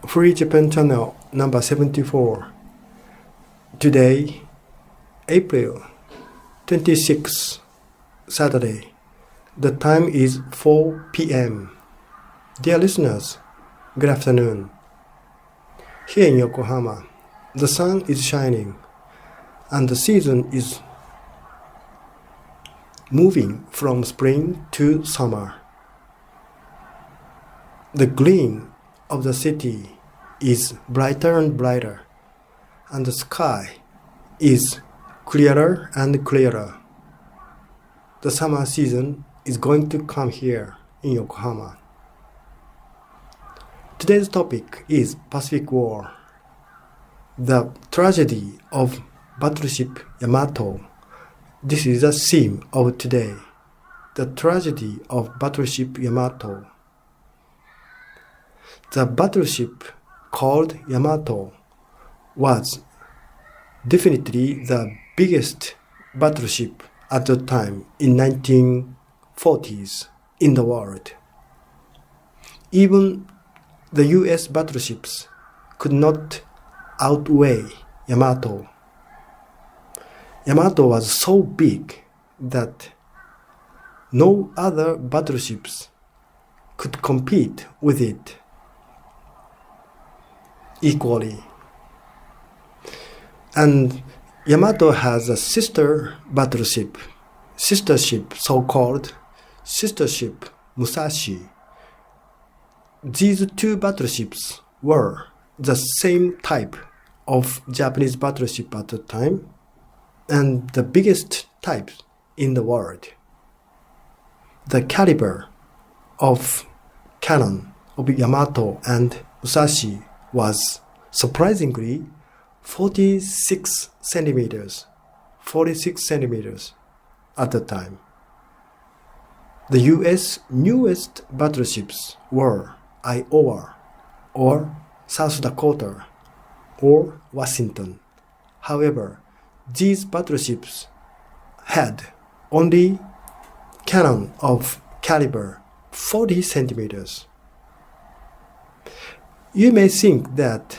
Free Japan Channel number 74. Today, April 26, Saturday. The time is 4 p.m. Dear listeners, good afternoon. Here in Yokohama, the sun is shining and the season is moving from spring to summer. The green of the city is brighter and brighter, and the sky is clearer and clearer. The summer season is going to come here in Yokohama. Today's topic is Pacific War. The tragedy of Battleship Yamato. This is the theme of today. The tragedy of Battleship Yamato. The battleship called Yamato was definitely the biggest battleship at the time in 1940s in the world. Even the US battleships could not outweigh Yamato. Yamato was so big that no other battleships could compete with it equally. And Yamato has a sister ship, so-called sister ship Musashi. These two battleships were the same type of Japanese battleship at the time and the biggest type in the world. The caliber of cannon of Yamato and Musashi was surprisingly 46 centimeters at the time. The US newest battleships were Iowa or South Dakota or Washington. However, these battleships had only cannon of caliber 40 centimeters. You may think that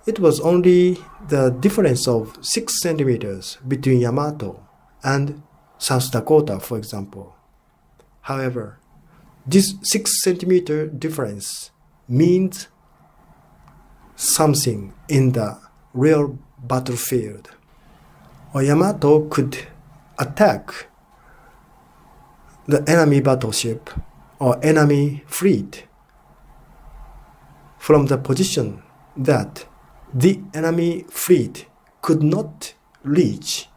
it was only the difference of 6 centimeters between Yamato and South Dakota, for example. However, this 6 centimeter difference means something in the real battlefield. Yamato could attack the enemy battleship or enemy fleet from the position that the enemy fleet could not reach.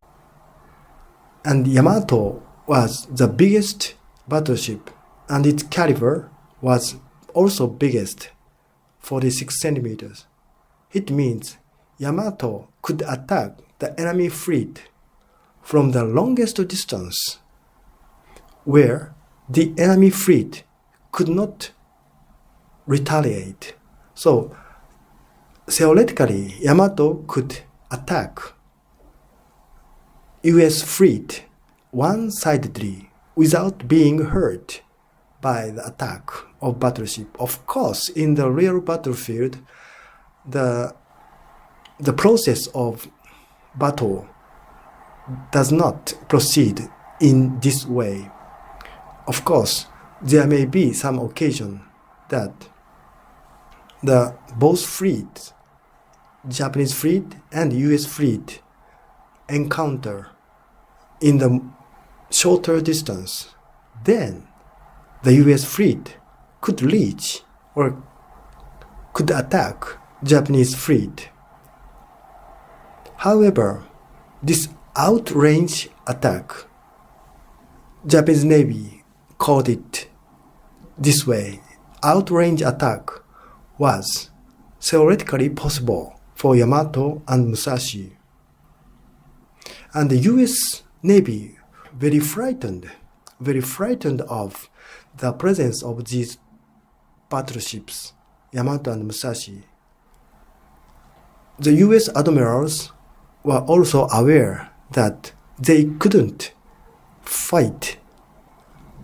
And Yamato was the biggest battleship and its caliber was also biggest, 46 centimeters. It means Yamato could attack the enemy fleet from the longest distance where the enemy fleet could not retaliate. So, theoretically, Yamato could attack US fleet one-sidedly without being hurt by the attack of battleship. Of course, in the real battlefield, the process of battle does not proceed in this way. Of course, there may be some occasion that both fleets, Japanese fleet and US fleet, encounter in the shorter distance. Then the US fleet could reach or could attack Japanese fleet. However, this outrange attack, Japanese Navy called it this way, outrange attack was theoretically possible for Yamato and Musashi. And the US Navy very frightened of the presence of these battleships, Yamato and Musashi. The US admirals were also aware that they couldn't fight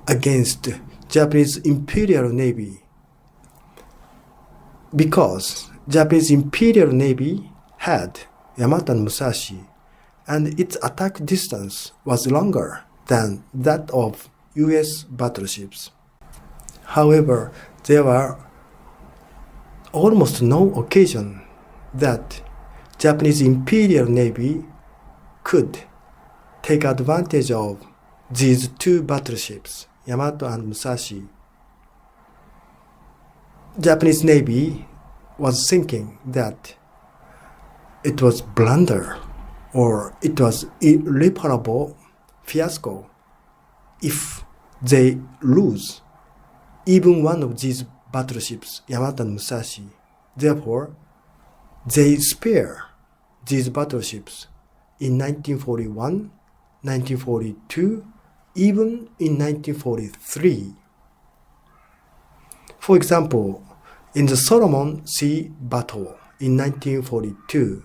against Japanese Imperial Navy because Japanese Imperial Navy had Yamato and Musashi, and its attack distance was longer than that of US battleships. However, there were almost no occasion that Japanese Imperial Navy could take advantage of these two battleships, Yamato and Musashi. Japanese Navy was thinking that it was blunder or it was irreparable fiasco if they lose even one of these battleships, Yamato and Musashi. Therefore, they spare these battleships in 1941, 1942, even in 1943. For example, in the Solomon Sea Battle in 1942,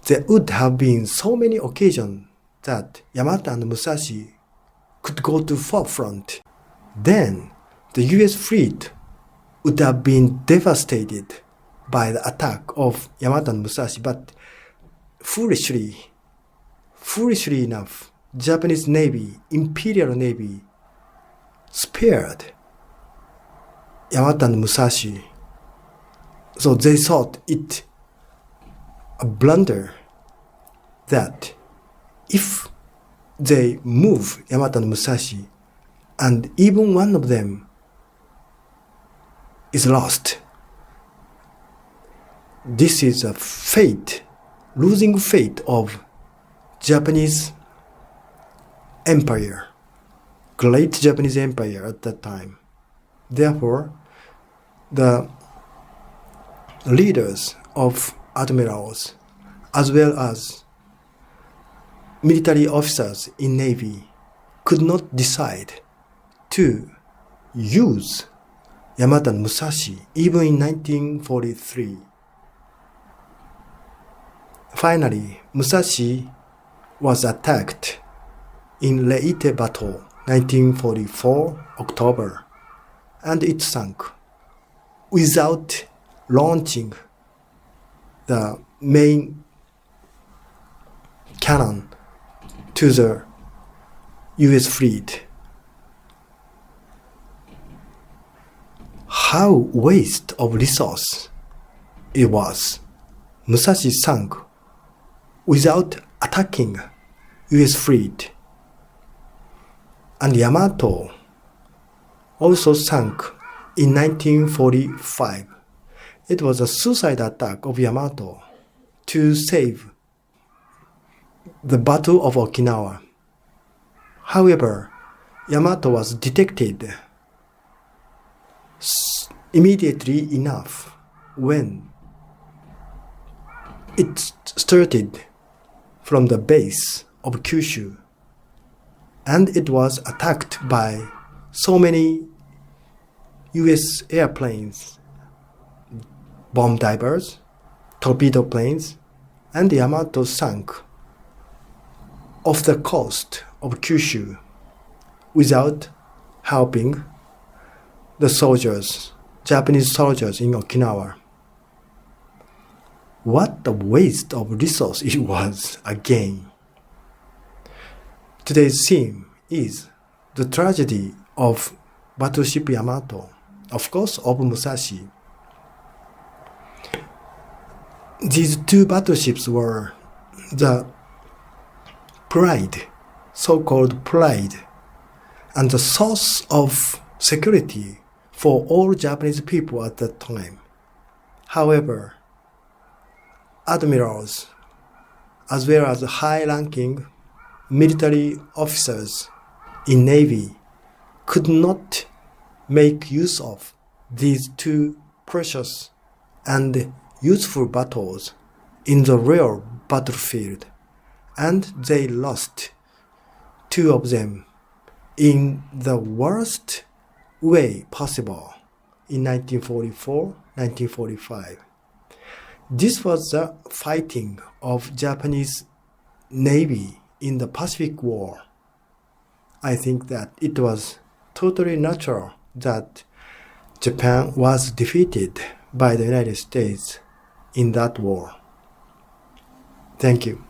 there would have been so many occasions that Yamato and Musashi could go to forefront. Then the US fleet would have been devastated by the attack of Yamato and Musashi, but foolishly enough, Japanese Navy, Imperial Navy, spared Yamato and Musashi. So they thought it a blunder that if they move Yamato and Musashi and even one of them is lost, this is a fate, losing fate of Japanese empire, great Japanese empire at that time. Therefore, the leaders of admirals as well as military officers in Navy could not decide to use Yamato and Musashi even in 1943. Finally, Musashi was attacked in Leyte Battle 1944 October, and it sank without launching the main cannon to the US fleet. How waste of resource it was. Musashi sank without attacking US fleet. And Yamato also sank in 1945. It was a suicide attack of Yamato to save the Battle of Okinawa. However, Yamato was detected immediately enough when it started from the base of Kyushu, and it was attacked by so many US airplanes, bomb divers, torpedo planes, and Yamato sank off the coast of Kyushu without helping the soldiers, Japanese soldiers in Okinawa. What a waste of resource it was again. Today's theme is the tragedy of Battleship Yamato, of course of Musashi. These two battleships were the pride, so-called pride, and the source of security for all Japanese people at that time. However, admirals, as well as high-ranking military officers in Navy, could not make use of these two precious and useful battles in the real battlefield, and they lost two of them in the worst way possible in 1944-1945. This was the fighting of Japanese Navy in the Pacific War. I think that it was totally natural that Japan was defeated by the United States in that war. Thank you.